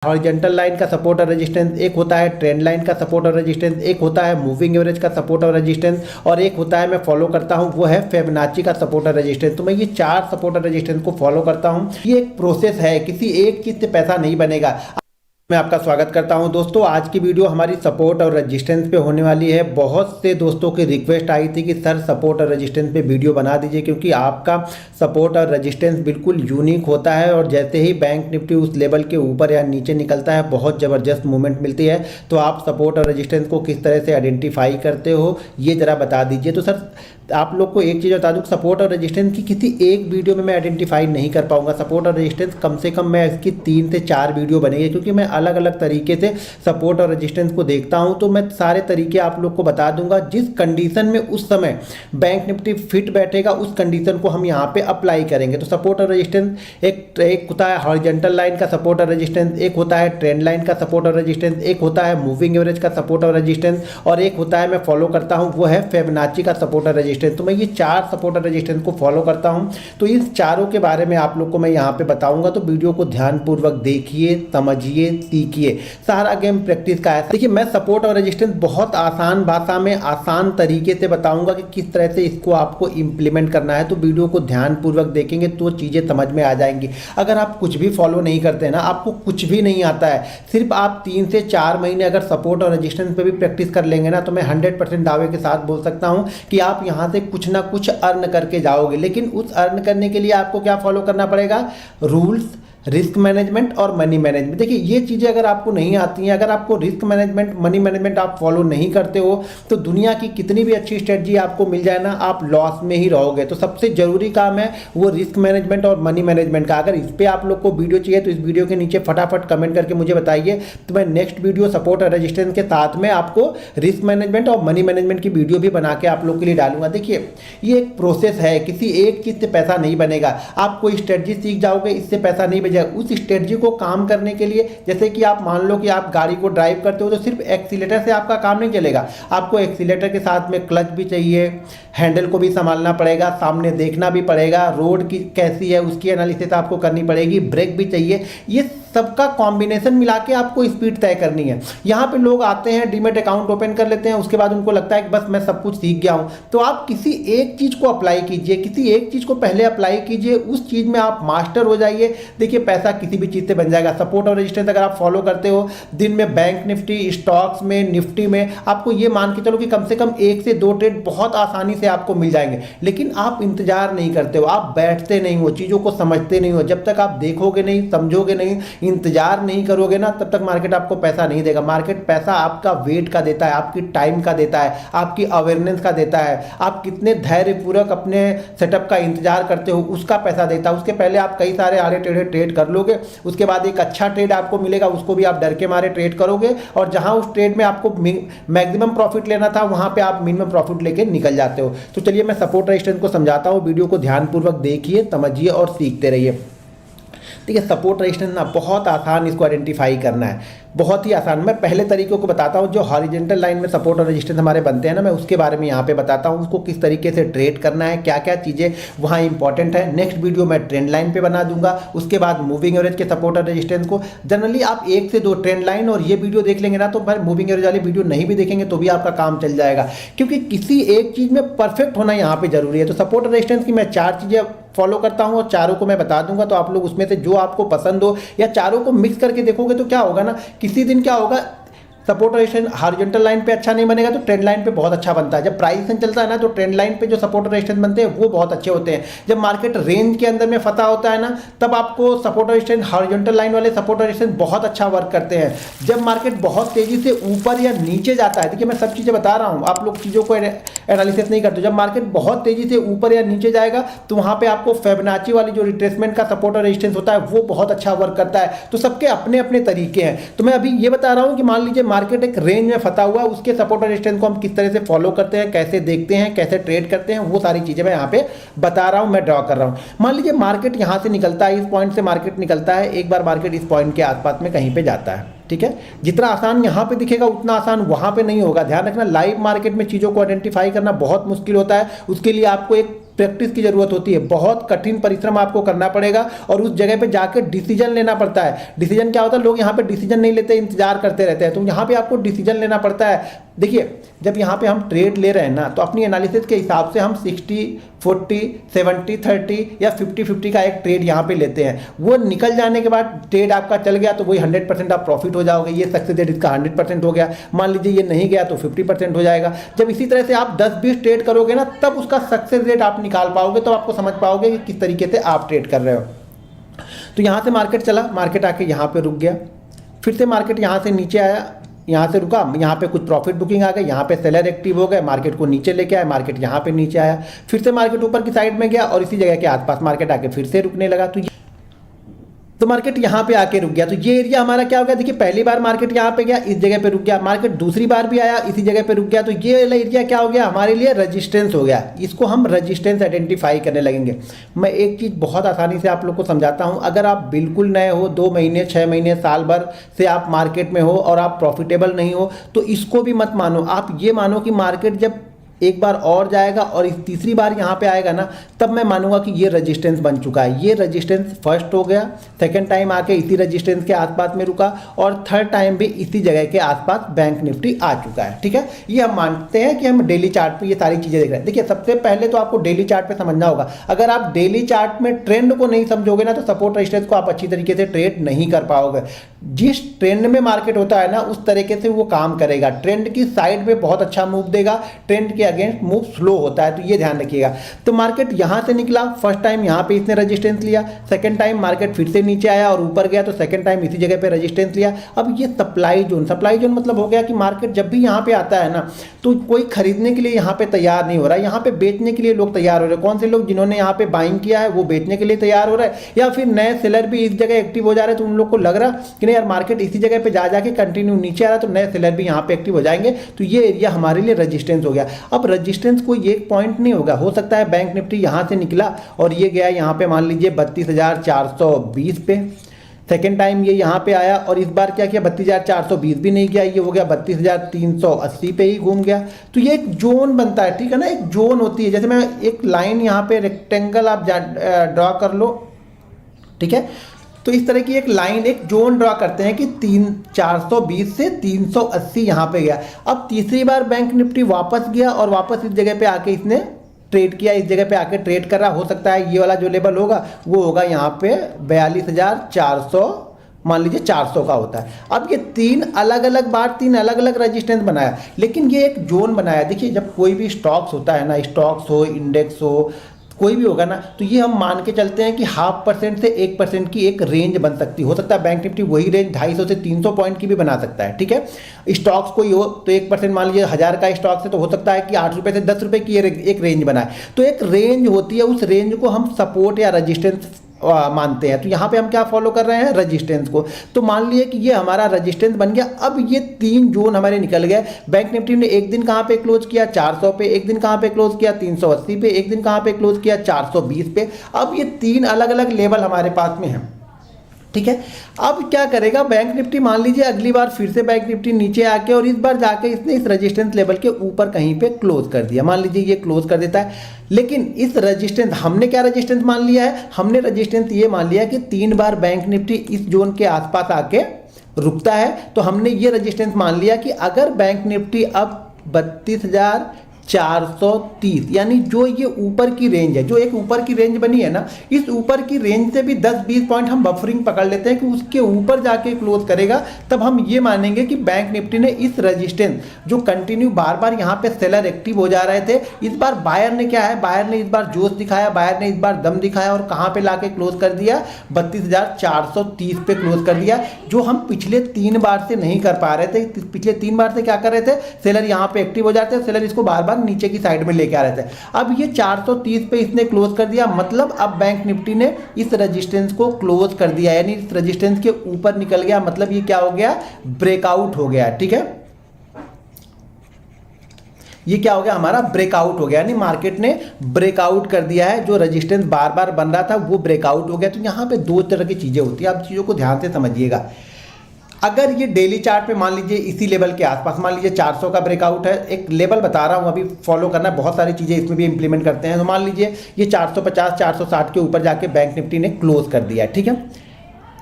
Horizontal line का support और resistance, एक होता है ट्रेंड लाइन का सपोर्ट और रेजिस्टेंस, एक होता है मूविंग एवरेज का सपोर्ट और रेजिस्टेंस, और एक होता है मैं फॉलो करता हूं वो है फिबोनाची का सपोर्ट और रेजिस्टेंस। तो मैं ये 4 सपोर्ट और रेजिस्टेंस को फॉलो करता हूं। ये एक प्रोसेस है, किसी एक चीज से पैसा नहीं बनेगा। मैं आपका स्वागत करता हूं दोस्तों। आज की वीडियो हमारी सपोर्ट और रेजिस्टेंस पे होने वाली है। बहुत से दोस्तों की रिक्वेस्ट आई थी कि सर सपोर्ट और रेजिस्टेंस पे वीडियो बना दीजिए, क्योंकि आपका सपोर्ट और रेजिस्टेंस बिल्कुल यूनिक होता है और जैसे ही बैंक निफ्टी उस लेवल के ऊपर या नीचे निकलता है बहुत ज़बरदस्त मूवमेंट मिलती है। तो आप सपोर्ट और रेजिस्टेंस को किस तरह से आइडेंटिफाई करते हो ये ज़रा बता दीजिए। तो सर आप लोग को एक चीज़ बता दूँ, सपोर्ट और रेजिस्टेंस की किसी एक वीडियो में मैं आइडेंटिफाई नहीं कर पाऊंगा। सपोर्ट और रेजिस्टेंस कम से कम मैं इसकी 3 से 4 वीडियो बनेगी, क्योंकि मैं अलग अलग तरीके से सपोर्ट और रेजिस्टेंस को देखता हूं। तो मैं सारे तरीके आप लोग को बता दूंगा। जिस कंडीशन में उस समय बैंक निफ्टी फिट बैठेगा उस कंडीशन को हम यहां पे अप्लाई करेंगे। तो सपोर्ट और रेजिस्टेंस एक होता है हॉरिजॉन्टल लाइन का सपोर्ट और रेजिस्टेंस, एक होता है ट्रेंड लाइन का सपोर्ट और रेजिस्टेंस, एक होता है मूविंग एवरेज का सपोर्ट और रेजिस्टेंस, और एक होता है मैं फॉलो करता हूं वो है फिबोनाची का सपोर्ट और रेजिस्टेंस। तो मैं ये 4 सपोर्ट और रेजिस्टेंस को फॉलो करता हूं। तो इस चारों के बारे में आप लोग को मैं यहां पे बताऊंगा। तो वीडियो को ध्यानपूर्वक देखिए, समझिए, सीखिए। सारा गेम प्रैक्टिस का है। देखिए मैं सपोर्ट और रेजिस्टेंस बहुत आसान भाषा में आसान तरीके से बताऊंगा कि किस तरह से इसको आपको इंप्लीमेंट करना है। तो वीडियो को ध्यानपूर्वक देखेंगे तो चीज़ें समझ में आ जाएंगी। अगर आप कुछ भी फॉलो नहीं करते ना, आपको कुछ भी नहीं आता है, सिर्फ आप 3 से 4 महीने अगर सपोर्ट और रेजिस्टेंस पे भी प्रैक्टिस कर लेंगे ना, तो मैं 100% दावे के साथ बोल सकता हूं कि आप यहां से कुछ ना कुछ अर्न करके जाओगे। लेकिन उस अर्न करने के लिए आपको क्या फॉलो करना पड़ेगा? रूल्स, रिस्क मैनेजमेंट और मनी मैनेजमेंट। देखिए ये चीज़ें अगर आपको नहीं आती हैं, अगर आपको रिस्क मैनेजमेंट, मनी मैनेजमेंट आप फॉलो नहीं करते हो, तो दुनिया की कितनी भी अच्छी स्ट्रेटजी आपको मिल जाए ना, आप लॉस में ही रहोगे। तो सबसे जरूरी काम है वो रिस्क मैनेजमेंट और मनी मैनेजमेंट का। अगर इस पर आप लोग को वीडियो चाहिए तो इस वीडियो के नीचे फटाफट कमेंट करके मुझे बताइए, तो मैं नेक्स्ट वीडियो सपोर्ट और रेजिस्टेंस के साथ में आपको रिस्क मैनेजमेंट और मनी मैनेजमेंट की वीडियो भी बना के आप लोग के लिए डालूंगा। देखिए ये एक प्रोसेस है, किसी एक चीज़ से पैसा नहीं बनेगा। आप कोई स्ट्रेटजी सीख जाओगे, इससे पैसा नहीं बनेगा। उस स्ट्रेटजी को काम करने के लिए, जैसे कि आप मान लो कि आप गाड़ी को ड्राइव करते हो, तो सिर्फ एक्सीलेटर से आपका काम नहीं चलेगा। आपको एक्सीलेटर के साथ में क्लच भी चाहिए, हैंडल को भी संभालना पड़ेगा, सामने देखना भी पड़ेगा, रोड की कैसी है उसकी एनालिसिस आपको करनी पड़ेगी, ब्रेक भी चाहिए। ये सबका कॉम्बिनेशन मिला के आपको स्पीड तय करनी है। यहाँ पे लोग आते हैं, डीमेट अकाउंट ओपन कर लेते हैं, उसके बाद उनको लगता है कि बस मैं सब कुछ सीख गया हूँ। तो आप किसी एक चीज़ को अप्लाई कीजिए, किसी एक चीज़ को पहले अप्लाई कीजिए, उस चीज़ में आप मास्टर हो जाइए। देखिए पैसा किसी भी चीज़ से बन जाएगा। सपोर्ट और रेजिस्टेंस अगर आप फॉलो करते हो, दिन में बैंक निफ्टी, स्टॉक्स में, निफ्टी में, आपको ये मान के चलो कि कम से कम 1 से 2 ट्रेड बहुत आसानी से आपको मिल जाएंगे। लेकिन आप इंतजार नहीं करते हो, आप बैठते नहीं हो, चीज़ों को समझते नहीं हो। जब तक आप देखोगे नहीं, समझोगे नहीं, इंतजार नहीं करोगे ना, तब तक मार्केट आपको पैसा नहीं देगा। मार्केट पैसा आपका वेट का देता है, आपकी टाइम का देता है, आपकी अवेयरनेस का देता है, आप कितने धैर्यपूर्वक अपने सेटअप का इंतजार करते हो उसका पैसा देता है। उसके पहले आप कई सारे आड़े टेढ़े ट्रेड कर लोगे, उसके बाद एक अच्छा ट्रेड आपको मिलेगा, उसको भी आप डर के मारे ट्रेड करोगे, और जहां उस ट्रेड में आपको मैक्सिमम प्रॉफिट लेना था वहां पे आप मिनिमम प्रॉफिट लेके निकल जाते हो। तो चलिए मैं सपोर्ट रेजिस्टेंस को समझाता हूं। वीडियो को ध्यानपूर्वक देखिए, समझिए और सीखते रहिए। देखिए सपोर्ट रेजिस्टेंस ना बहुत आसान, इसको आइडेंटिफाई करना है, बहुत ही आसान। मैं पहले तरीकों को बताता हूं। जो हॉरिजॉन्टल लाइन में सपोर्ट और रेजिस्टेंस हमारे बनते हैं ना, मैं उसके बारे में यहाँ पे बताता हूं, उसको किस तरीके से ट्रेड करना है, क्या क्या चीज़ें वहाँ इंपॉर्टेंट है। नेक्स्ट वीडियो मैं ट्रेंड लाइन पे बना दूंगा, उसके बाद मूविंग एवरेज के सपोर्ट और रेजिस्टेंस को। जनरली आप 1 से 2 ट्रेंड लाइन और ये वीडियो देख लेंगे ना, तो भाई मूविंग एवरेज वाली वीडियो नहीं भी देखेंगे तो भी आपका काम चल जाएगा, क्योंकि किसी एक चीज़ में परफेक्ट होना यहाँ पे जरूरी है। तो सपोर्ट और रेजिस्टेंस की मैं 4 चीज़ें फॉलो करता हूं और चारों को मैं बता दूंगा। तो आप लोग उसमें से जो आपको पसंद हो या चारों को मिक्स करके देखोगे तो क्या होगा ना, किसी दिन क्या होगा, सपोर्ट और रेजिस्टेंस हॉरिजॉन्टल लाइन पे अच्छा नहीं बनेगा तो ट्रेंड लाइन पे बहुत अच्छा बनता है। जब प्राइस एक्शन चलता है ना, तो ट्रेंड लाइन पे जो सपोर्ट और रेजिस्टेंस बनते हैं वो बहुत अच्छे होते हैं। जब मार्केट रेंज के अंदर में फंसा होता है ना, तब आपको सपोर्ट और रेजिस्टेंस, हॉरिजॉन्टल लाइन वाले सपोर्ट और रेजिस्टेंस बहुत अच्छा वर्क करते हैं। जब मार्केट बहुत तेजी से ऊपर या नीचे जाता है, देखिए मैं सब चीज़ें बता रहा हूँ, आप लोग चीज़ों को एनालिसिस नहीं करते। जब मार्केट बहुत तेजी से ऊपर या नीचे जाएगा तो वहाँ पे आपको फिबोनाची वाली जो रिट्रेसमेंट का सपोर्ट और रेजिस्टेंस होता है वो बहुत अच्छा वर्क करता है। तो सबके अपने अपने तरीके हैं। तो मैं अभी ये बता रहा हूँ कि मान लीजिए मार्केट एक रेंज में फंसा हुआ, उसके सपोर्ट और रेजिस्टेंस को हम किस तरह से फॉलो करते हैं, कैसे देखते हैं, कैसे ट्रेड करते हैं, वो सारी चीजें मैं यहाँ पे बता रहा हूँ, मैं ड्रॉ कर रहा हूँ। मान लीजिए मार्केट यहाँ से निकलता है, इस पॉइंट से मार्केट निकलता है, एक बार मार्केट इस पॉइंट के आसपास में कहीं पे जाता है, ठीक है। जितना आसान यहाँ पे दिखेगा उतना आसान वहाँ पे नहीं होगा। ध्यान रखना, लाइव मार्केट में चीज़ों को आइडेंटिफाई करना बहुत मुश्किल होता है। उसके लिए आपको एक प्रैक्टिस की जरूरत होती है, बहुत कठिन परिश्रम आपको करना पड़ेगा और उस जगह पे जाकर डिसीजन लेना पड़ता है। डिसीजन क्या होता है, लोग यहाँ पे डिसीजन नहीं लेते, इंतजार करते रहते हैं, तो यहाँ पे आपको डिसीजन लेना पड़ता है। देखिए जब यहाँ पे हम ट्रेड ले रहे हैं ना, तो अपनी एनालिसिस के हिसाब से हम 60-40, 70-30 या 50-50 का एक ट्रेड यहाँ पे लेते हैं। वो निकल जाने के बाद ट्रेड आपका चल गया तो वही 100% आप प्रॉफिट हो जाओगे, ये सक्सेस रेट इसका 100% हो गया। मान लीजिए ये नहीं गया तो 50% हो जाएगा। जब इसी तरह से आप 10-20 ट्रेड करोगे ना, तब उसका सक्सेस रेट आप निकाल पाओगे, तो आपको समझ पाओगे कि किस तरीके से आप ट्रेड कर रहे हो। तो यहाँ से मार्केट चला, मार्केट आके यहाँ पे रुक गया, फिर से मार्केट यहाँ से नीचे आया, यहाँ से रुका, यहाँ पे कुछ प्रॉफिट बुकिंग आ गई, यहाँ पे सेलर एक्टिव हो गए, मार्केट को नीचे लेके आए, मार्केट यहाँ पे नीचे आया, फिर से मार्केट ऊपर की साइड में गया और इसी जगह के आसपास मार्केट आके फिर से रुकने लगा। तो मार्केट यहाँ पे आके रुक गया। तो ये एरिया हमारा क्या हो गया, देखिए पहली बार मार्केट यहाँ पे गया, इस जगह पे रुक गया, मार्केट दूसरी बार भी आया, इसी जगह पे रुक गया। तो ये वाला एरिया क्या हो गया, हमारे लिए रेजिस्टेंस हो गया। इसको हम रेजिस्टेंस आइडेंटिफाई करने लगेंगे। मैं एक चीज़ बहुत आसानी से आप लोग को समझाता हूँ। अगर आप बिल्कुल नए हो, 2 महीने 6 महीने साल भर से आप मार्केट में हो और आप प्रॉफिटेबल नहीं हो, तो इसको भी मत मानो। आप ये मानो कि मार्केट जब एक बार और जाएगा और इस तीसरी बार यहाँ पे आएगा ना, तब मैं मानूंगा कि ये रेजिस्टेंस बन चुका है। ये रेजिस्टेंस फर्स्ट हो गया, सेकंड टाइम आके इसी रेजिस्टेंस के आसपास में रुका और थर्ड टाइम भी इसी जगह के आसपास बैंक निफ्टी आ चुका है। ठीक है, ये हम मानते हैं कि हम डेली चार्ट पे ये सारी चीजें देख रहे हैं। देखिए सबसे पहले तो आपको डेली चार्ट पे समझना होगा। अगर आप डेली चार्ट में ट्रेंड को नहीं समझोगे ना, तो सपोर्ट रेजिस्टेंस को आप अच्छी तरीके से ट्रेड नहीं कर पाओगे। जिस ट्रेंड में मार्केट होता है ना, उस तरीके से वो काम करेगा। ट्रेंड की साइड में बहुत अच्छा मूव देगा, ट्रेंड के अगेंस्ट मूव स्लो होता है, तो ये ध्यान रखिएगा। तो मार्केट यहां से निकला, फर्स्ट टाइम यहां पे इसने रेजिस्टेंस लिया, सेकंड टाइम मार्केट फिर से नीचे आया और ऊपर गया, तो सेकंड टाइम इसी जगह पे रेजिस्टेंस लिया। अब ये सप्लाई जोन मतलब हो गया कि मार्केट जब भी यहां पे आता है ना, तो कोई खरीदने के लिए यहां पे तैयार नहीं हो रहा है, यहां पे बेचने के लिए लोग तैयार हो रहे हैं। कौन से लोग, जिन्होंने यहां पे बाइंग किया है वो बेचने के लिए तैयार हो रहा है, या फिर नए सेलर भी इस जगह एक्टिव हो जा रहे हैं। तो उन लोग को लग रहा कि नहीं यार, मार्केट इसी जगह पे जा जाके कंटिन्यू नीचे आ रहा है, तो नए सेलर भी यहाँ पे एक्टिव हो जाएंगे। तो ये एरिया हमारे लिए रेजिस्टेंस हो गया। अब रेजिस्टेंस कोई एक पॉइंट नहीं होगा, हो सकता है बैंक निफ्टी यहाँ से निकला और ये गया यहाँ पे मान लीजिए 32,420 पे, सेकेंड टाइम ये यहाँ पे आया और इस बार क्या किया, 32,420 भी नहीं गया, ये हो गया 32,380 पे ही घूम गया। तो ये एक जोन बनता है, ठीक है ना, एक जोन होती है। जैसे मैं एक लाइन यहाँ पे रेक्टेंगल आप ड्रॉ कर लो, ठीक है, तो इस तरह की एक लाइन, एक जोन ड्रॉ करते हैं कि 420 से 380 यहाँ पे गया। अब तीसरी बार बैंक निफ्टी वापस गया और वापस इस जगह पे आके इसने ट्रेड किया, इस जगह पे आके ट्रेड कर रहा। हो सकता है ये वाला जो लेवल होगा वो होगा यहाँ पे 42,400, मान लीजिए 400 का होता है। अब ये तीन अलग अलग रेजिस्टेंस बनाया, लेकिन ये एक जोन बनाया। देखिए जब कोई भी स्टॉक्स होता है ना, स्टॉक्स हो, इंडेक्स हो, कोई भी होगा ना, तो ये हम मान के चलते हैं कि 0.5% से 1% की एक रेंज बन सकती है। हो सकता है बैंक निफ्टी वही रेंज 250 से 300 पॉइंट की भी बना सकता है। ठीक है, स्टॉक्स कोई हो तो 1% मान लीजिए 1000 का स्टॉक्स है, तो हो सकता है कि 8 रुपये से 10 रुपये की एक रेंज बनाए। तो एक रेंज होती है, उस रेंज को हम सपोर्ट या रजिस्टेंस मानते हैं। तो यहाँ पे हम क्या फॉलो कर रहे हैं, रेजिस्टेंस को। तो मान लिए कि ये हमारा रेजिस्टेंस बन गया। अब ये 3 जोन हमारे निकल गए। बैंक निफ्टी ने एक दिन कहाँ पे क्लोज किया, 400 पे, एक दिन कहाँ पे क्लोज किया, 380 पे, एक दिन कहाँ पे क्लोज किया, 420 पे। अब ये 3 अलग अलग लेवल हमारे पास में है। ठीक है, अब क्या करेगा बैंक निफ्टी, मान लीजिए अगली बार फिर से बैंक निफ्टी नीचे आके और इस बार जाके इसने इस रेजिस्टेंस लेवल के ऊपर कहीं पे क्लोज कर दिया। मान लीजिए ये क्लोज कर देता है, लेकिन इस रेजिस्टेंस, हमने क्या रेजिस्टेंस मान लिया है, हमने रेजिस्टेंस ये मान लिया कि 3 बार बैंक निफ्टी इस जोन के आसपास आके रुकता है। तो हमने ये रेजिस्टेंस मान लिया कि अगर बैंक निफ्टी अब 32,430, यानी जो ये ऊपर की रेंज है, जो एक ऊपर की रेंज बनी है ना, इस ऊपर की रेंज से भी 10-20 पॉइंट हम बफरिंग पकड़ लेते हैं कि उसके ऊपर जाके क्लोज करेगा, तब हम ये मानेंगे कि बैंक निफ्टी ने इस रेजिस्टेंस, जो कंटिन्यू बार बार यहाँ पे सेलर एक्टिव हो जा रहे थे, इस बार बायर ने क्या है, बायर ने इस बार जोश दिखाया, बायर ने इस बार दम दिखाया और कहाँ पे लाके क्लोज कर दिया, 32,430 पे क्लोज कर दिया। जो हम पिछले 3 बार से नहीं कर पा रहे थे। पिछले 3 बार से क्या कर रहे थे, सेलर यहाँ पे एक्टिव हो जाते हैं, सेलर इसको बार बार नीचे की साइड में लेके आ रहे थे। अब ये 430 पे इसने क्लोज कर दिया, मतलब अब बैंक निफ्टी ने इस रेजिस्टेंस को क्लोज कर दिया, यानी इस रेजिस्टेंस के ऊपर निकल गया। मतलब ये क्या हो गया, ब्रेकआउट हो गया। ठीक है, ये क्या हो गया, हमारा ब्रेकआउट हो गया, यानी मार्केट ने ब्रेकआउट कर दिया है। जो रेजिस्टेंस बार बार बन रहा था वो ब्रेकआउट हो गया। तो यहां पे 2 तरह की चीजें होती है, आप चीजों को ध्यान से समझिएगा। अगर ये डेली चार्ट पे मान लीजिए इसी लेवल के आसपास, मान लीजिए 400 का ब्रेकआउट है, एक लेवल बता रहा हूँ अभी फॉलो करना, बहुत सारी चीज़ें इसमें भी इंप्लीमेंट करते हैं। तो मान लीजिए ये 450 460 के ऊपर जाके बैंक निफ्टी ने क्लोज कर दिया है, ठीक है।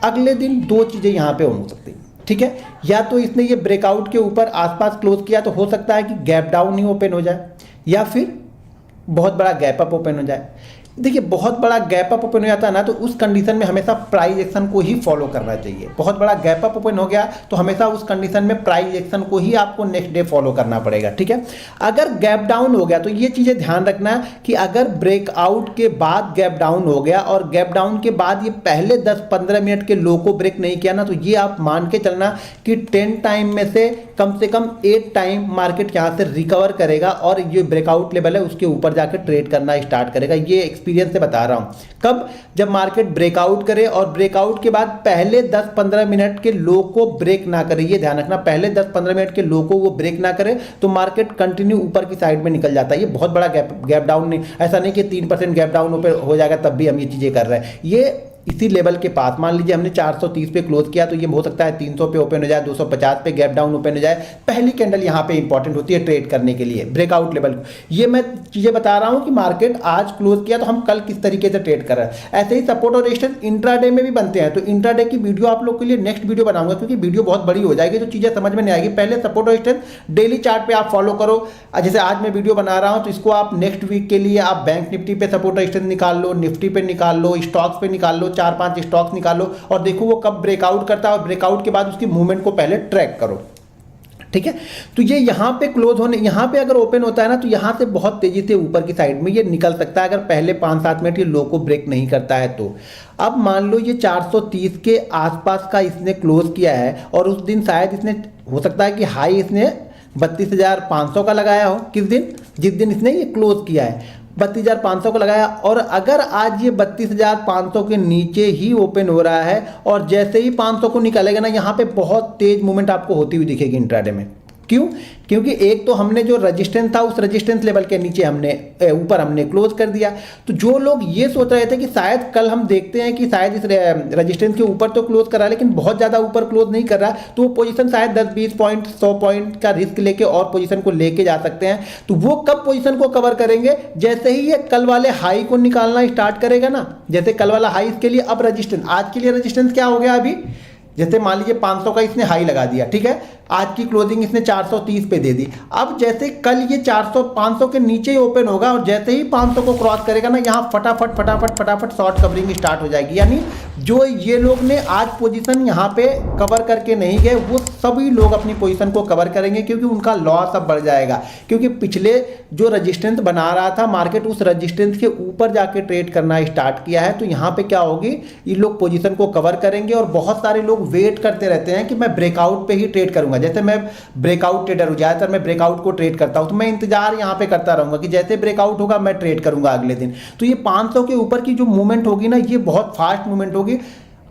अगले दिन दो चीज़ें यहाँ पे हो सकती हैं, ठीक है। या तो इसने ये ब्रेकआउट के ऊपर आसपास क्लोज किया तो हो सकता है कि गैप डाउन ही ओपन हो जाए, या फिर बहुत बड़ा गैप अप ओपन हो जाए। देखिए बहुत बड़ा गैप अप ओपन हो जाता है ना, तो उस कंडीशन में हमेशा प्राइस एक्शन को ही फॉलो करना चाहिए। बहुत बड़ा गैप अप ओपन हो गया तो हमेशा उस कंडीशन में प्राइस एक्शन को ही आपको नेक्स्ट डे फॉलो करना पड़ेगा, ठीक है। अगर गैप डाउन हो गया तो ये चीज़ें ध्यान रखना कि अगर ब्रेकआउट के बाद गैप डाउन हो गया और गैप डाउन के बाद ये पहले 10-15 मिनट के लो को ब्रेक नहीं किया ना, तो ये आप मान के चलना कि 10 टाइम में से कम 8 टाइम मार्केट यहाँ से रिकवर करेगा और ये ब्रेकआउट लेवल है उसके ऊपर जाकर ट्रेड करना स्टार्ट करेगा। ये एक्सपीरियंस से बता रहा हूँ। कब? जब मार्केट ब्रेकआउट करे और ब्रेकआउट के बाद पहले 10-15 मिनट के लो को ब्रेक ना करे, ये ध्यान रखना, पहले 10-15 मिनट के लो को वो ब्रेक ना करे तो मार्केट कंटिन्यू ऊपर की साइड में निकल जाता है। ये बहुत बड़ा गैप डाउन नहीं, ऐसा नहीं कि 3% गैप डाउन हो जाएगा तब भी हम ये चीज़ें कर रहे हैं। ये इसी लेवल के पास, मान लीजिए हमने 430 पे क्लोज किया तो ये हो सकता है 300 पे ओपन हो जाए, 250 पे गैप डाउन ओपन हो जाए। पहली कैंडल यहाँ पे इंपॉर्टेंट होती है ट्रेड करने के लिए ब्रेकआउट लेवल को। ये मैं चीज़ें बता रहा हूँ कि मार्केट आज क्लोज किया तो हम कल किस तरीके से ट्रेड कर रहे हैं। ऐसे ही सपोर्ट और रेजिस्टेंस इंट्राडे में भी बनते हैं, तो इंट्राडे की वीडियो आप लोग के लिए नेक्स्ट वीडियो बनाऊंगा, क्योंकि वीडियो बहुत बड़ी हो जाएगी तो चीज़ें समझ में नहीं आएगी। पहले सपोर्ट और रेजिस्टेंस डेली चार्ट पे आप फॉलो करो। जैसे आज मैं वीडियो बना रहा हूँ तो इसको आप नेक्स्ट वीक के लिए आप बैंक निफ्टी पे सपोर्ट रेजिस्टेंस निकाल लो, निफ्टी पे निकाल लो, स्टॉक्स पे निकाल लो, 4-5 स्टॉक्स निकालो और देखो वो कब ब्रेकआउट करता है और ब्रेकआउट के बाद उसकी मूवमेंट को पहले ट्रैक करो, ठीक है। तो ये यहाँ पे क्लोज होने, यहाँ पे अगर ओपन होता है ना तो यहाँ से बहुत तेजी से ऊपर की साइड में ये निकल सकता है अगर पहले 5-7 मिनट ये लो को ब्रेक नहीं करता है तो। अब मान लो ये 430 के आसपास का इसने क्लोज किया है और उस दिन शायद इसने, हो सकता है कि हाई इसने 32,500 का लगाया हो, किस दिन? जिस दिन इसने ये क्लोज किया है 32,500 का लगाया, और अगर आज ये 32,500 के नीचे ही ओपन हो रहा है और जैसे ही 500 को निकालेगा ना, यहाँ पे बहुत तेज मूवमेंट आपको होती हुई दिखेगी इंट्राडे में। क्यों? क्योंकि एक तो हमने जो रजिस्टेंस था उस रजिस्टेंस लेवल के नीचे हमने ऊपर हमने क्लोज कर दिया। तो जो लोग ये सोच रहे थे कि शायद कल हम देखते हैं कि शायद इस रजिस्टेंस के ऊपर तो क्लोज कर रहा है लेकिन बहुत ज़्यादा ऊपर क्लोज नहीं कर रहा, तो वो पोजीशन शायद 10-20 पॉइंट 100 पॉइंट का रिस्क लेके और पोजीशन को लेके जा सकते हैं। तो वो कब पोजीशन को कवर करेंगे? जैसे ही ये कल वाले हाई को निकालना स्टार्ट करेगा ना, जैसे कल वाला हाई, इसके लिए अब रजिस्टेंस, आज के लिए रजिस्टेंस क्या हो गया अभी? जैसे मान लीजिए 500 का इसने हाई लगा दिया, ठीक है, आज की क्लोजिंग इसने 430 पे दे दी। अब जैसे कल ये 400-500 के नीचे ही ओपन होगा और जैसे ही 500 को क्रॉस करेगा ना, यहाँ फटाफट शॉर्ट कवरिंग स्टार्ट हो जाएगी। यानी जो ये लोग ने आज पोजीशन यहाँ पे कवर करके नहीं गए वो सभी लोग अपनी पोजीशन को कवर करेंगे, क्योंकि उनका लॉस अब बढ़ जाएगा। क्योंकि पिछले जो रजिस्टेंस बना रहा था मार्केट, उस रजिस्टेंस के ऊपर जाके ट्रेड करना स्टार्ट किया है। तो यहाँ पे क्या होगी, ये लोग पोजीशन को कवर करेंगे और बहुत सारे लोग वेट करते रहते हैं कि मैं ब्रेकआउट पे ही ट्रेड करूंगा। जैसे मैं ब्रेकआउट ट्रेडर हूं, ज्यादातर मैं ब्रेकआउट को ट्रेड करता हूं, तो मैं इंतजार यहां पे करता रहूंगा कि जैसे ब्रेकआउट होगा मैं ट्रेड करूंगा अगले दिन। तो ये 500 के ऊपर की जो मूवमेंट होगी ना, ये बहुत फास्ट मूवमेंट होगी।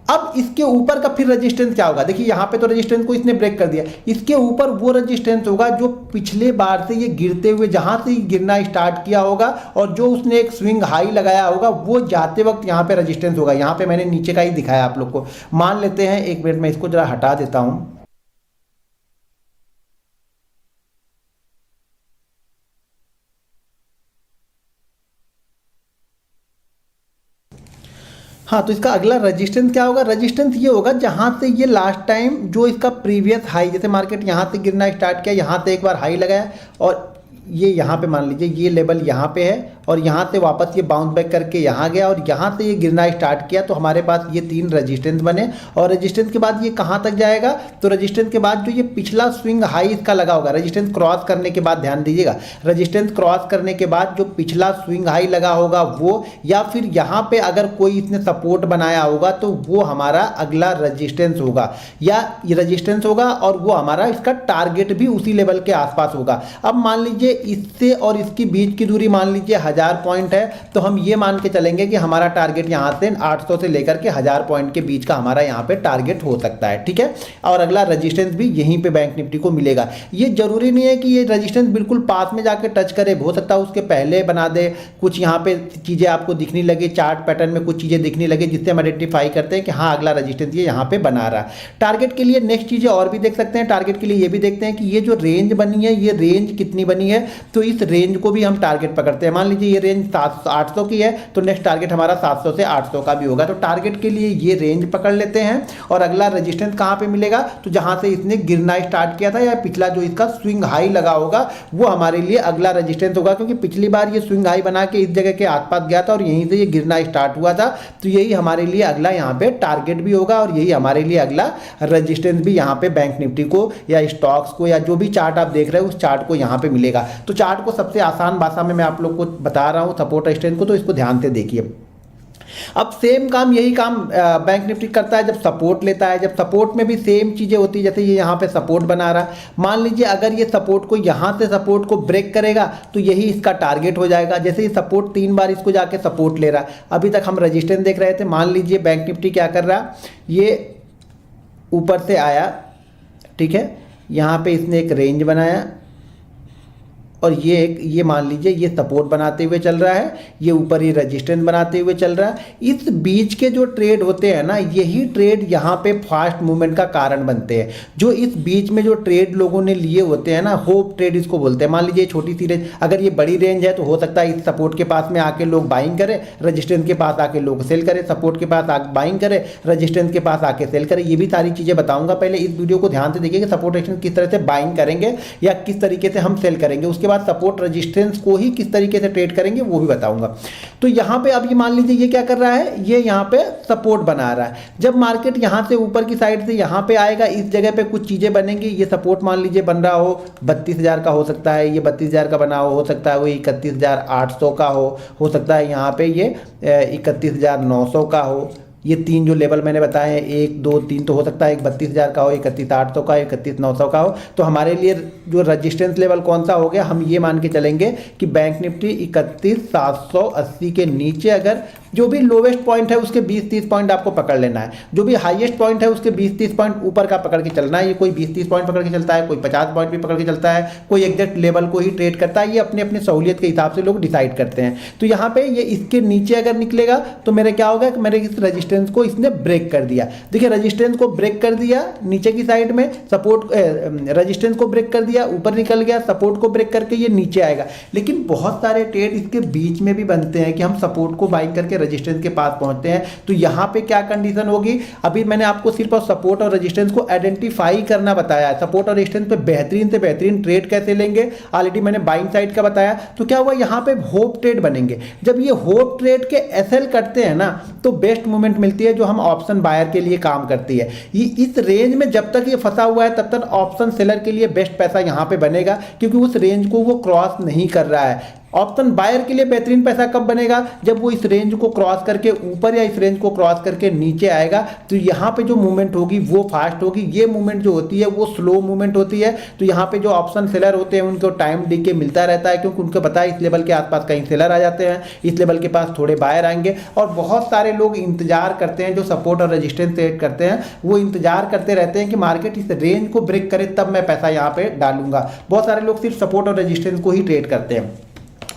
अब इसके ऊपर का फिर रेजिस्टेंस क्या होगा? देखिए यहाँ पे तो रेजिस्टेंस को इसने ब्रेक कर दिया, इसके ऊपर वो रेजिस्टेंस होगा जो पिछले बार से ये गिरते हुए, जहां से गिरना स्टार्ट किया होगा और जो उसने एक स्विंग हाई लगाया होगा, वो जाते वक्त यहाँ पे रेजिस्टेंस होगा। यहाँ पे मैंने नीचे का ही दिखाया आप लोग को। मान लेते हैं, एक मिनट में इसको जरा हटा देता हूँ। हाँ, तो इसका अगला रेजिस्टेंस क्या होगा? रेजिस्टेंस ये होगा जहां से ये लास्ट टाइम जो इसका प्रीवियस हाई, जैसे मार्केट यहां से गिरना स्टार्ट किया, यहां से एक बार हाई लगाया और ये यहाँ पे मान लीजिए ये लेवल यहाँ पे है और यहाँ से वापस ये बाउंस बैक करके यहाँ गया और यहाँ से ये गिरना स्टार्ट किया। तो हमारे पास ये 3 रेजिस्टेंस बने और रेजिस्टेंस के बाद ये कहाँ तक जाएगा? तो रेजिस्टेंस के बाद जो ये पिछला स्विंग हाई इसका लगा होगा, रेजिस्टेंस क्रॉस करने के बाद, ध्यान दीजिएगा, रेजिस्टेंस क्रॉस करने के बाद जो पिछला स्विंग हाई लगा होगा वो, या फिर यहाँ पे अगर कोई इसने सपोर्ट बनाया होगा तो वो हमारा अगला रेजिस्टेंस होगा, या ये रेजिस्टेंस होगा और वो हमारा इसका टारगेट भी उसी लेवल के आसपास होगा। अब मान लीजिए इससे और इसकी बीच की दूरी मान लीजिए 1000 पॉइंट है, तो हम ये मान के चलेंगे कि हमारा टारगेट यहाँ से 800 से लेकर के 1000 पॉइंट के बीच का हमारा यहाँ पे टारगेट हो सकता है, ठीक है। और अगला रजिस्टेंस भी यहीं पे बैंक निफ्टी को मिलेगा। ये जरूरी नहीं है कि ये रजिस्टेंस बिल्कुल पास में जाके टच करे, हो सकता है उसके पहले बना दे, कुछ यहाँ पे चीज़ें आपको दिखने लगे, चार्ट पैटर्न में कुछ चीज़ें दिखने लगे जिससे हम आइडेंटिफाई करते हैं कि हाँ अगला रजिस्टेंस ये यहाँ पे बना रहा है। टारगेट के लिए नेक्स्ट चीज़ें और भी देख सकते हैं। टारगेट के लिए ये भी देखते हैं कि ये जो रेंज बनी है ये रेंज कितनी बनी है, तो इस रेंज को भी हम टारगेट पकड़ते हैं। मान लीजिए ये रेंज 800 की है, तो नेक्स्ट टारगेट हमारा 700 से 800 का भी होगा। तो टारगेट के लिए ये रेंज पकड़ लेते हैं। और अगला रजिस्टेंस कहाँ पे मिलेगा, तो जहाँ से इसने गिरना स्टार्ट किया था या पिछला जो इसका स्विंग हाई लगा होगा वो हमारे लिए अगला रजिस्टेंस होगा, क्योंकि पिछली बार ये स्विंग हाई बना के इस जगह के आसपास गया था और यहीं से ये गिरना स्टार्ट हुआ था। तो यही हमारे लिए अगला यहाँ पे टारगेट भी होगा और यही हमारे लिए अगला रजिस्टेंस भी यहाँ पे बैंक निफ्टी को या स्टॉक्स को या जो भी चार्ट आप देख रहे हो उस चार्ट को यहाँ पे मिलेगा। तो चार्ट को सबसे आसान भाषा में मैं आप लोग को बता रहा हूँ सपोर्ट रेजिस्टेंस को, तो इसको ध्यान से देखिए। अब सेम काम यही काम बैंक निफ्टी करता है जब सपोर्ट लेता है। जब सपोर्ट में भी सेम चीज़ें होती है, जैसे ये यहाँ पे सपोर्ट बना रहा, मान लीजिए अगर ये सपोर्ट को यहाँ से सपोर्ट को ब्रेक करेगा तो यही इसका टारगेट हो जाएगा। जैसे ये सपोर्ट 3 बार इसको जाके सपोर्ट ले रहा, अभी तक हम रजिस्टेंस देख रहे थे। मान लीजिए बैंक निफ्टी क्या कर रहा, ये ऊपर से आया, ठीक है, यहाँ पे इसने एक रेंज बनाया और ये मान लीजिए ये सपोर्ट बनाते हुए चल रहा है, ये ऊपर ये रेजिस्टेंस बनाते हुए चल रहा है। इस बीच के जो ट्रेड होते हैं ना, यही ट्रेड यहाँ पे फास्ट मूवमेंट का कारण बनते हैं। जो इस बीच में जो ट्रेड लोगों ने लिए होते हैं ना, होप ट्रेड इसको बोलते हैं। मान लीजिए छोटी सी रेंज, अगर ये बड़ी रेंज है तो हो सकता है इस सपोर्ट के पास में आके लोग बाइंग करें, रजिस्टेंस के पास आके लोग सेल करें, सपोर्ट के पास आके बाइंग करें, रजिस्टेंस के पास आके सेल करें। ये भी सारी चीज़ें बताऊंगा। पहले इस वीडियो को ध्यान से देखिए कि सपोर्ट रेजिस्टेंस किस तरह से बाइंग करेंगे या किस तरीके से हम सेल करेंगे। उसके बाद सपोर्ट रेजिस्टेंस को ही किस तरीके से ट्रेड करेंगे वो भी बताऊंगा। तो यहां पे अब ये मान लीजिए ये क्या कर रहा है, ये यहां पे सपोर्ट बना रहा है। जब मार्केट यहां से ऊपर की साइड से यहां पे आएगा, इस जगह पे कुछ चीजें बनेंगी। ये सपोर्ट मान लीजिए बन रहा हो 32,000 का, हो सकता है ये 32,000 का बना हो सकता है वो 31,800 का हो सकता है यहाँ पे ये 31,900 का हो। ये 3 जो लेवल मैंने बताए हैं 1 2 3, तो हो सकता है 32,000 का हो, 31,800 का, 31,900 का हो। तो हमारे लिए जो रजिस्टेंस लेवल कौन सा हो गया, हम ये मान के चलेंगे कि बैंक निफ्टी 31,780 के नीचे अगर जो भी लोवेस्ट पॉइंट है उसके 20-30 पॉइंट आपको पकड़ लेना है, जो भी हाईएस्ट पॉइंट है उसके 20-30 पॉइंट ऊपर का पकड़ के चलना है। ये कोई 20-30 पॉइंट पकड़ के चलता है, कोई 50 पॉइंट भी पकड़ के चलता है, कोई एग्जैक्ट लेवल को ही ट्रेड करता है। ये अपने अपने सहूलियत के हिसाब से लोग डिसाइड करते हैं। तो यहाँ पे ये इसके नीचे अगर निकलेगा तो मेरे क्या होगा कि मेरे इस रजिस्टेंस को इसने ब्रेक कर दिया। देखिए रजिस्टेंस को ब्रेक कर दिया, नीचे की साइड में सपोर्ट रजिस्टेंस को ब्रेक कर दिया, ऊपर निकल गया, सपोर्ट को ब्रेक करके ये नीचे आएगा। लेकिन बहुत सारे ट्रेड इसके बीच में भी बनते हैं कि हम सपोर्ट को बाइंग करके रजिस्टेंस के पास पहुंचते हैं। तो यहां पे क्या कंडीशन होगी, अभी मैंने आपको सिर्फ सपोर्ट और रेजिस्टेंस को आइडेंटिफाई करना बताया है। सपोर्ट और रेजिस्टेंस पे बेहतरीन से बेहतरीन ट्रेड कैसे लेंगे, ऑलरेडी मैंने बाइंग साइड का बताया। तो क्या हुआ, यहां पे होप ट्रेड बनेंगे। जब ये होप ट्रेड के एसएल करते हैं ना, तो बेस्ट मूवमेंट मिलती है जो हम ऑप्शन बायर के लिए काम करती है। ये इस रेंज में जब तक ये फंसा हुआ है तब तक ऑप्शन सेलर के लिए बेस्ट पैसा यहां पे बनेगा, क्योंकि उस रेंज को वो क्रॉस नहीं कर रहा है। ऑप्शन बायर के लिए बेहतरीन पैसा कब बनेगा, जब वो इस रेंज को क्रॉस करके ऊपर या इस रेंज को क्रॉस करके नीचे आएगा। तो यहाँ पे जो मूवमेंट होगी वो फास्ट होगी। ये मूवमेंट जो होती है वो स्लो मूवमेंट होती है। तो यहाँ पे जो ऑप्शन सेलर होते हैं उनको टाइम डिके मिलता रहता है, क्योंकि उनको पता है इस लेवल के आसपास कहीं सेलर आ जाते हैं, इस लेवल के पास थोड़े बायर आएंगे। और बहुत सारे लोग इंतजार करते हैं, जो सपोर्ट और रेजिस्टेंस ट्रेड करते हैं वो इंतजार करते रहते हैं कि मार्केट इस रेंज को ब्रेक करे तब मैं पैसा यहाँ पे डालूंगा। बहुत सारे लोग सिर्फ सपोर्ट और रेजिस्टेंस को ही ट्रेड करते हैं।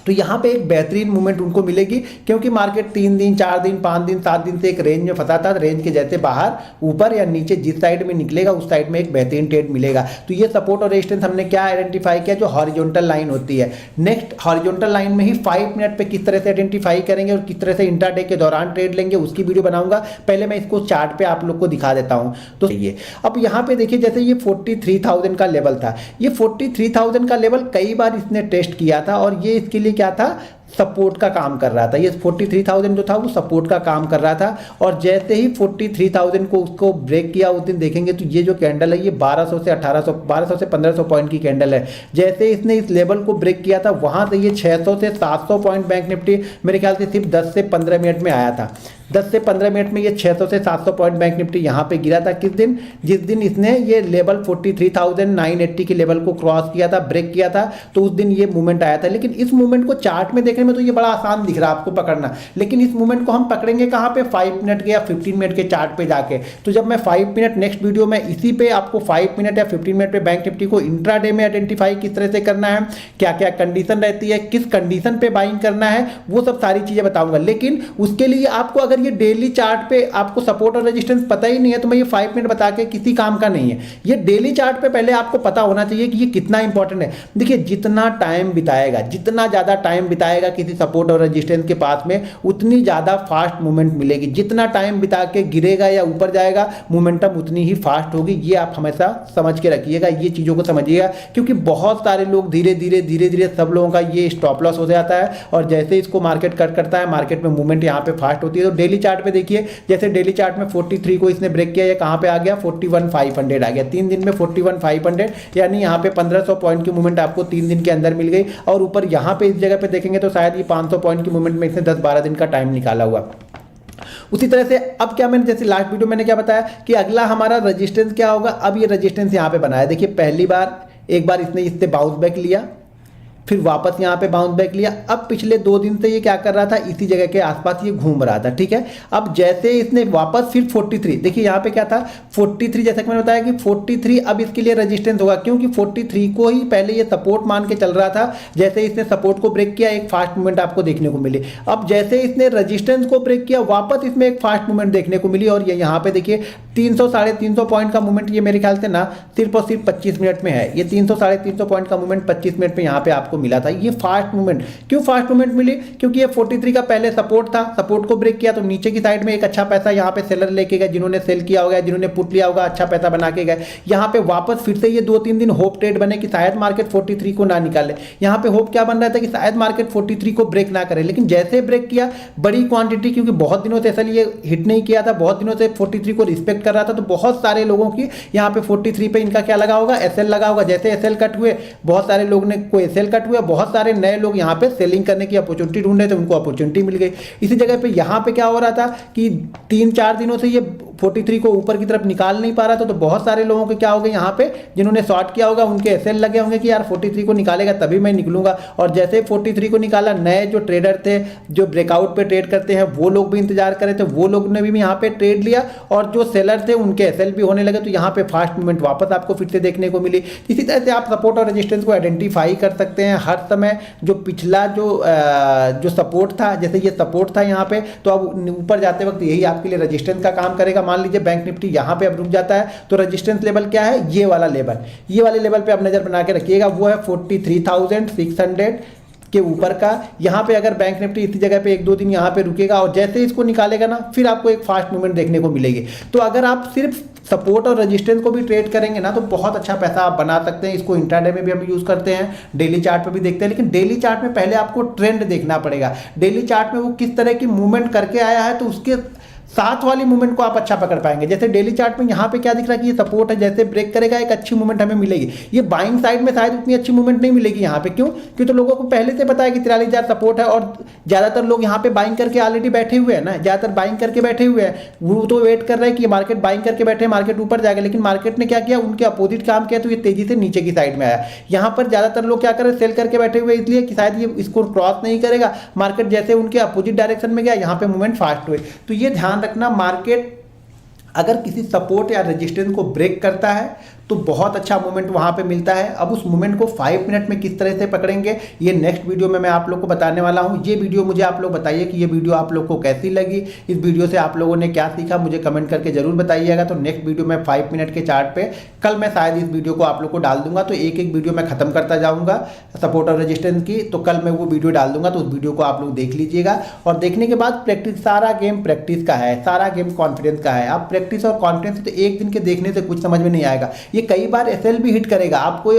तो यहाँ पे एक बेहतरीन मूवमेंट उनको मिलेगी, क्योंकि मार्केट 3 दिन 4 दिन 5 दिन 7 दिन से एक रेंज में फंसा था। रेंज के जैसे बाहर ऊपर या नीचे जिस साइड में निकलेगा उस साइड में एक बेहतरीन ट्रेड मिलेगा। तो ये सपोर्ट और रेजिस्टेंस हमने क्या आइडेंटिफाई किया, जो हॉरिजॉन्टल लाइन होती है। नेक्स्ट हॉरिजॉन्टल लाइन में ही 5 मिनट पे किस तरह से आइडेंटिफाई करेंगे और किस तरह से इंट्राडे के दौरान ट्रेड लेंगे उसकी वीडियो बनाऊंगा। पहले मैं इसको चार्ट पे आप लोग को दिखा देता हूँ। तो ये अब यहाँ पे देखिए, जैसे ये 43,000 का लेवल था, ये 43,000 का लेवल कई बार इसने टेस्ट किया था और ये इसके लिए क्या था, सपोर्ट का काम कर रहा था। ये 43,000 जो था वो सपोर्ट का काम कर रहा था। और जैसे ही 43,000 को उसको ब्रेक किया उस दिन देखेंगे तो ये जो कैंडल है ये 1200 से 1500 पॉइंट की कैंडल है। जैसे इसने इस लेवल को ब्रेक किया था वहां से ये 600 से 700 पॉइंट बैंक निफ्टी मेरे ख्याल से सिर्फ 10 से 15 मिनट में आया था। 10 से 15 मिनट में ये 600 से 700 पॉइंट बैंक निफ्टी यहाँ पे गिरा था। किस दिन, जिस दिन इसने ये लेवल 43,980 के लेवल को क्रॉस किया था, ब्रेक किया था, तो उस दिन ये मूवमेंट आया था। लेकिन इस मूवमेंट को चार्ट में देखने देखने में तो ये बड़ा आसान दिख रहा है आपको पकड़ना, लेकिन इस मूवमेंट को हम पकड़ेंगे कहाँ पे, 5 मिनट के या 15 मिनट के चार्ट पे जाके। तो जब मैं 5 मिनट नेक्स्ट वीडियो में इसी पे आपको 5 मिनट या 15 मिनट पे बैंक निफ्टी को इंट्राडे में आइडेंटिफाई किस तरह से करना है, क्या क्या कंडीशन रहती है, किस कंडीशन पे बाइंग करना है, वो सब सारी चीजें बताऊंगा। लेकिन उसके लिए आपको अगर ये डेली चार्ट पे आपको सपोर्ट और रेजिस्टेंस पता ही नहीं है तो मैं ये 5 मिनट बता के किसी काम का नहीं है। ये डेली चार्ट पे पहले आपको पता होना चाहिए कि ये कितना इंपॉर्टेंट है। देखिए जितना टाइम बिताएगा, जितना ज्यादा टाइम बिताएगा किसी सपोर्ट और रेजिस्टेंस के पास में, उतनी ज्यादा फास्ट मूवमेंट मिलेगी। जितना टाइम बिता के गिरेगा या ऊपर जाएगा, मोमेंटम उतनी ही फास्ट होगी। ये आप हमेशा समझ के रखिएगा, ये चीजों को समझिएगा, क्योंकि बहुत सारे लोग धीरे धीरे सब लोगों का ये स्टॉप लॉस हो जाता है और जैसे इसको मार्केट कट करता है, मार्केट में मूवमेंट यहाँ पे फास्ट होती है। तो डेली चार्ट पे देखिए, जैसे डेली चार्ट में 43 को इसने ब्रेक किया, ये कहाँ पे आ गया, 41,500 आ गया। 3 दिन में 41,500, यानी यहाँ पे 1500 पॉइंट की मूवमेंट आपको 3 दिन के अंदर मिल गई। और ऊपर यहाँ पे इस जगह पे देखेंगे तो शायद ये 500 पॉइंट की मूवमेंट में इसने 10-12 दिन का टाइम निकाला हुआ। उसी तरह से अब क्या, मैंने जैसे लास्ट वीडियो मैंने क्या बताया कि अगला हमारा रेजिस्टेंस क्या होगा। अब ये रेजिस्टेंस यहाँ पे बनाया, देखिए पहली बार एक बार इसने इससे बाउंस बैक लिया, फिर वापस यहाँ पे बाउंस बैक लिया। अब पिछले 2 दिन से ये क्या कर रहा था, इसी जगह के आसपास ये घूम रहा था, ठीक है। अब जैसे इसने वापस फिर 43, देखिए यहाँ पे क्या था 43, जैसा कि मैंने बताया कि 43 अब इसके लिए रेजिस्टेंस होगा, क्योंकि 43 को ही पहले ये सपोर्ट मान के चल रहा था। जैसे इसने सपोर्ट को ब्रेक किया, एक फास्ट मूवमेंट आपको देखने को मिली। अब जैसे इसने रेजिस्टेंस को ब्रेक किया, वापस इसमें एक फास्ट मूवमेंट देखने को मिली। और ये यहाँ पे देखिए 300-350 पॉइंट का मूवमेंट ये मेरे ख्याल से ना सिर्फ और सिर्फ 25 मिनट में है। ये 300-350 पॉइंट का मूवमेंट 25 मिनट में यहाँ पे आपको मिला था। ये फास्ट मूवमेंट, क्यों फास्ट मूवमेंट मिली, क्योंकि ये 43 का पहले सपोर्ट था, सपोर्ट को ब्रेक किया तो नीचे की साइड में एक अच्छा पैसा यहाँ पे सेलर लेके गए, जिन्होंने सेल किया होगा, जिन्होंने पुट लिया होगा, अच्छा पैसा बना के गए। यहाँ पे वापस फिर से ये 2-3 दिन होप ट्रेड बने कि शायद मार्केट 43 को ना निकाले। यहाँ पे होप क्या बन रहा था कि शायद मार्केट 43 को ब्रेक ना करे, लेकिन जैसे ब्रेक किया बड़ी क्वांटिटी, क्योंकि बहुत दिनों से ऐसा ये हिट नहीं किया था, बहुत दिनों से 43 को रिस्पेक्ट कर रहा था, तो बहुत सारे लोगों की यहाँ पे 43 पे इनका क्या लगा होगा, एसएल लगा होगा। जैसे एसएल कट हुए, बहुत सारे लोग ने कोई एसएल कट हुआ, बहुत सारे नए लोग यहाँ पे सेलिंग करने की अपॉर्चुनिटी ढूंढ रहे थे, उनको अपॉर्चुनिटी मिल गई। इसी जगह पे यहाँ पे क्या हो रहा था कि 3-4 दिनों से ये 43 को ऊपर की तरफ निकाल नहीं पा रहा था, तो बहुत सारे लोगों के क्या हो गए यहाँ पे, जिन्होंने शॉर्ट किया होगा उनके एसएल लगे होंगे कि यार 43 को निकालेगा तभी मैं निकलूंगा। और जैसे 43 को निकाला, नए जो ट्रेडर थे जो ब्रेकआउट पे ट्रेड करते हैं वो लोग भी इंतजार कर रहे थे, वो लोग ने भी यहाँ पे ट्रेड लिया और जो सेलर थे उनके एसएल भी होने लगे। तो यहाँ पे फास्ट मूवमेंट वापस आपको फिर से देखने को मिली। इसी तरह से आप सपोर्ट और रेजिस्टेंस को आइडेंटिफाई कर सकते हैं हर समय। जो पिछला जो सपोर्ट था, जैसे ये सपोर्ट था यहाँ पे, तो अब ऊपर जाते वक्त यही आपके लिए रेजिस्टेंस का काम करेगा। मान लीजिए बैंक निफ्टी यहाँ पे अब रुक जाता है, तो रेजिस्टेंस लेवल क्या है, ये वाला लेवल, ये वाले लेवल पे आप नजर बना के रखिएगा, वो है 43,600 के ऊपर का। यहाँ पे अगर बैंक निफ्टी इसी जगह पे 1-2 दिन यहाँ पे रुकेगा और जैसे इसको निकालेगा ना, फिर आपको एक फास्ट मूवमेंट देखने को मिलेगी। तो अगर आप सिर्फ सपोर्ट और रेजिस्टेंस को भी ट्रेड करेंगे ना, तो बहुत अच्छा पैसा आप बना सकते हैं। इसको इंट्राडे में भी हम यूज करते हैं, डेली चार्ट पे भी देखते हैं, लेकिन डेली चार्ट में पहले आपको ट्रेंड देखना पड़ेगा। डेली चार्ट में वो किस तरह की मूवमेंट करके आया है, तो उसके साथ वाली मूवमेंट को आप अच्छा पकड़ पाएंगे। जैसे डेली चार्ट में यहाँ पे क्या दिख रहा है कि ये सपोर्ट है, जैसे ब्रेक करेगा एक अच्छी मूवमेंट हमें मिलेगी। ये बाइंग साइड में शायद उतनी अच्छी मूवमेंट नहीं मिलेगी यहाँ पे, क्यों, क्योंकि तो लोगों को पहले से पता है कि 43,000 सपोर्ट है और ज्यादातर लोग यहाँ पे बाइंग करके ऑलरेडी बैठे हुए हैं ना, ज्यादातर बाइंग करके बैठे हुए हैं। वो तो वेट कर रहे हैं कि मार्केट बाइंग करके बैठे, मार्केट ऊपर जाएगा, लेकिन मार्केट ने क्या किया, उनके अपोजिट काम किया, तो ये तेजी से नीचे की साइड में आया। यहाँ पर ज्यादातर लोग क्या कर रहे हैं, सेल करके बैठे हुए, इसलिए कि शायद ये इसको क्रॉस नहीं करेगा। मार्केट जैसे उनके अपोजिट डायरेक्शन में गया, यहाँ पे मूवमेंट फास्ट हुए। तो ये ध्यान रखना, मार्केट अगर किसी सपोर्ट या रेजिस्टेंस को ब्रेक करता है तो बहुत अच्छा मूवमेंट वहां पे मिलता है। अब उस मूवमेंट को 5 मिनट में किस तरह से पकड़ेंगे, ये नेक्स्ट वीडियो में मैं आप लोग को बताने वाला हूं। ये वीडियो मुझे आप लोग बताइए कि ये वीडियो आप लोग को कैसी लगी, इस वीडियो से आप लोगों ने क्या सीखा, मुझे कमेंट करके जरूर बताइएगा। तो नेक्स्ट वीडियो में 5 मिनट के चार्ट पे कल मैं शायद इस वीडियो को आप लोग को डाल दूंगा, तो एक एक वीडियो मैं खत्म करता जाऊंगा सपोर्ट और रेजिस्टेंस की। तो कल मैं वो वीडियो डाल दूंगा, तो उस वीडियो को आप लोग देख लीजिएगा। और देखने के बाद प्रैक्टिस, सारा गेम प्रैक्टिस का है, सारा गेम कॉन्फिडेंस का है। आप प्रैक्टिस और कॉन्फिडेंस तो एक दिन के देखने से कुछ समझ में नहीं आएगा। ये कई बार एसएल भी हिट करेगा आपको।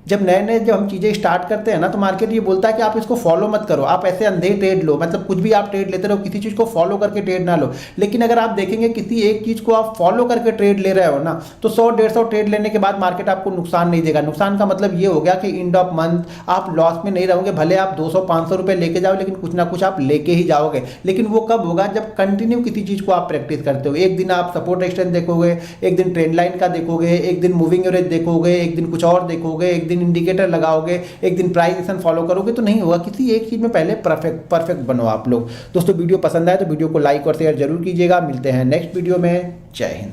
जब नए जब हम चीज़ें स्टार्ट करते हैं ना, तो मार्केट ये बोलता है कि आप इसको फॉलो मत करो, आप ऐसे अंधे ट्रेड लो, मतलब कुछ भी आप ट्रेड लेते रहो, किसी चीज़ को फॉलो करके ट्रेड ना लो। लेकिन अगर आप देखेंगे किसी एक चीज़ को आप फॉलो करके ट्रेड ले रहे हो ना, तो 100-150 ट्रेड लेने के बाद मार्केट आपको नुकसान नहीं देगा। नुकसान का मतलब ये हो गया कि एंड ऑफ मंथ आप लॉस में नहीं रहोगे। भले आप 200-500 रुपये लेके जाओ, लेकिन कुछ ना कुछ आप लेके ही जाओगे। लेकिन वो कब होगा, जब कंटिन्यू किसी चीज़ को आप प्रैक्टिस करते हो। एक दिन आप सपोर्ट रेजिस्टेंस देखोगे, एक दिन ट्रेंड लाइन का देखोगे, एक दिन मूविंग एवरेज देखोगे, एक दिन कुछ और देखोगे, एक दिन दिन इंडिकेटर लगाओगे, एक दिन प्राइस एक्शन फॉलो करोगे तो नहीं होगा। किसी एक चीज़ में पहले परफेक्ट बनो आप लोग। दोस्तों वीडियो पसंद आए तो वीडियो को लाइक और शेयर जरूर कीजिएगा। मिलते हैं नेक्स्ट वीडियो में। जय हिंद।